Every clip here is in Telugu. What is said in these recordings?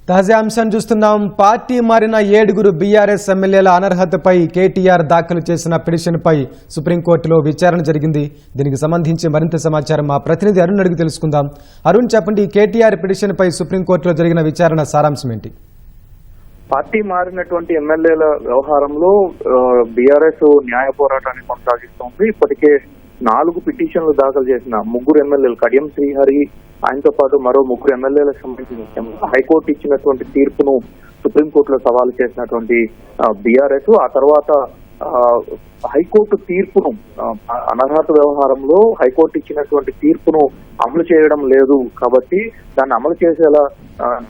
తాజా అంశాన్ని చూస్తున్నాం. పార్టీ మారిన 7 బీఆర్ఎస్ ఎమ్మెల్యేల అనర్హతపై కేటీఆర్ దాఖలు చేసిన పిటిషన్పై సుప్రీంకోర్టులో విచారణ జరిగింది. దీనికి సంబంధించి మరింత సమాచారం మా ప్రతినిధి అరుణ్ అడిగి తెలుసుకుందాం. అరుణ్, చెప్పండి, కేటీఆర్ పిటిషన్పై సుప్రీంకోర్టులో జరిగిన విచారణ సారాంశం ఏంటి? పార్టీ మారినటువంటి ఎమ్మెల్యేల వ్యవహారంలో బీఆర్ఎస్ న్యాయ పోరాటాన్ని కొనసాగిస్తోంది. ఇప్పటికే 4 పిటిషన్లు దాఖలు చేసిన 3 ఎమ్మెల్యేలు, కడియం శ్రీహరి, ఆయనతో పాటు మరో 3 ఎమ్మెల్యేలకు సంబంధించిన హైకోర్టు ఇచ్చినటువంటి తీర్పును సుప్రీంకోర్టులో సవాలు చేసినటువంటి బీఆర్ఎస్ ఆ తర్వాత హైకోర్టు తీర్పును, అనర్హత వ్యవహారంలో హైకోర్టు ఇచ్చినటువంటి తీర్పును అమలు చేయడం లేదు కాబట్టి దాన్ని అమలు చేసేలా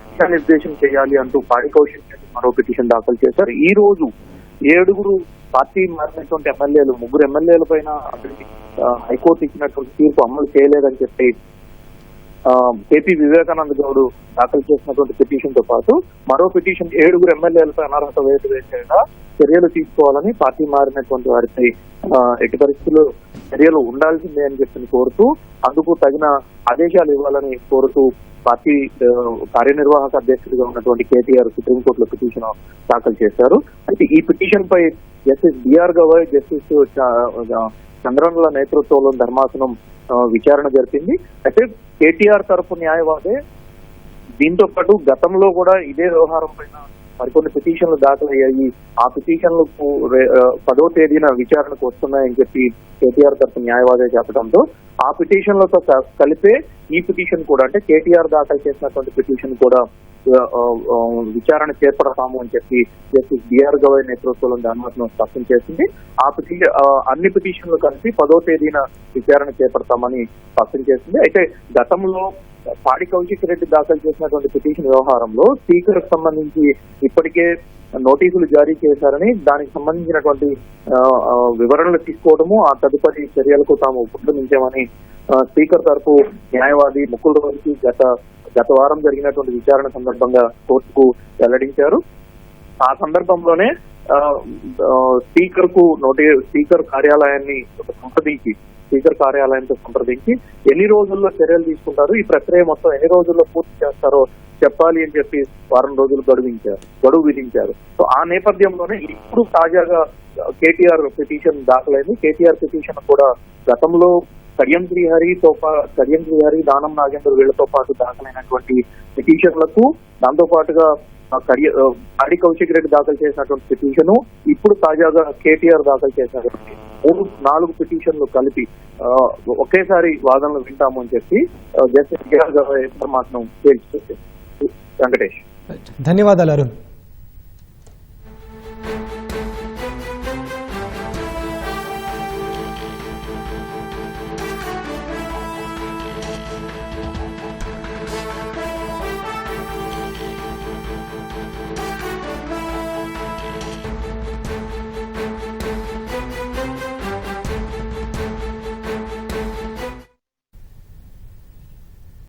దిశానిర్దేశం చేయాలి అంటూ పాడి కౌశిక్ మరో పిటిషన్ దాఖలు చేశారు. ఈ రోజు 7 పార్టీ మారినటువంటి ఎమ్మెల్యేలు, 3 ఎమ్మెల్యేల పైన హైకోర్టు ఇచ్చినటువంటి తీర్పు అమలు చేయలేదని చెప్పి కేపీ వివేకానంద గౌడ్ దాఖలు చేసినటువంటి పిటిషన్ తో పాటు మరో పిటిషన్ 7 ఎమ్మెల్యేలపై అనర్హత వేటు వేసేలా చర్యలు తీసుకోవాలని, పార్టీ మారినటువంటి వారిపై ఎట్టి పరిస్థితుల్లో చర్యలు ఉండాల్సిందే అని చెప్పి కోరుతూ, అందుకు తగిన ఆదేశాలు ఇవ్వాలని కోరుతూ పార్టీ కార్యనిర్వాహక అధ్యక్షుడిగా ఉన్నటువంటి కేటీఆర్ సుప్రీంకోర్టులో పిటిషన్ దాఖలు చేశారు. అయితే ఈ పిటిషన్ పై జస్టిస్ బిఆర్ గవాయ్, జస్టిస్ చంద్రన్ల నేతృత్వంలో ధర్మాసనం విచారణ జరిపింది. అయితే కేటీఆర్ తరఫు న్యాయవాదే దీంతో పాటు గతంలో కూడా ఇదే వ్యవహారం పైన మరికొన్ని పిటిషన్లు దాఖలయ్యాయి, ఆ పిటిషన్లకు 10వ తేదీన విచారణకు వస్తున్నాయని చెప్పి కేటీఆర్ తరఫు న్యాయవాదే చెప్పడంతో ఆ పిటిషన్లతో కలిపే ఈ పిటిషన్ కూడా, అంటే కేటీఆర్ దాఖలు చేసినటువంటి పిటిషన్ కూడా విచారణ చేపడతాము అని చెప్పి జస్టిస్ బిఆర్ గవాయ్ నేతృత్వంలో ధర్మాసనం స్పష్టం చేసింది. అన్ని పిటిషన్లు కలిసి 10వ తేదీన విచారణ చేపడతామని స్పష్టం చేసింది. అయితే గతంలో పాడి కౌశిక్ రెడ్డి దాఖలు చేసినటువంటి పిటిషన్ వ్యవహారంలో స్పీకర్ కు సంబంధించి ఇప్పటికే నోటీసులు జారీ చేశారని, దానికి సంబంధించినటువంటి వివరణలు తీసుకోవడము, ఆ తదుపరి చర్యలకు తాము ఉపక్రమించామని స్పీకర్ తరఫు న్యాయవాది ముకుల్ రోహ్తగి గత వారం జరిగినటువంటి విచారణ సందర్భంగా కోర్టుకు వెల్లడించారు. ఆ సందర్భంలోనే స్పీకర్ కార్యాలయంతో సంప్రదించి ఎన్ని రోజుల్లో చర్యలు తీసుకుంటారు, ఈ ప్రక్రియ మొత్తం ఎన్ని రోజుల్లో పూర్తి చేస్తారో చెప్పాలి అని చెప్పి వారం రోజులు గడువు విధించారు. సో ఆ నేపథ్యంలోనే ఇప్పుడు తాజాగా కేటీఆర్ పిటిషన్ దాఖలైంది. కేటీఆర్ పిటిషన్ కూడా గతంలో కడియం శ్రీహరి, దానం నాగేందర్ వీళ్లతో పాటు దాఖలైనటువంటి పిటిషన్లకు, దాంతో పాటుగా పాడి కౌశిక్ రెడ్డి దాఖలు చేసినటువంటి పిటిషను, ఇప్పుడు తాజాగా కేటీఆర్ దాఖలు చేసినటువంటి 4 పిటిషన్లు కలిపి ఒకేసారి వాదనలు వింటాము అని చెప్పి జస్టిస్ ధర్మాసనం తేల్చి వెంకటేష్. ధన్యవాదాలు అరుణ్.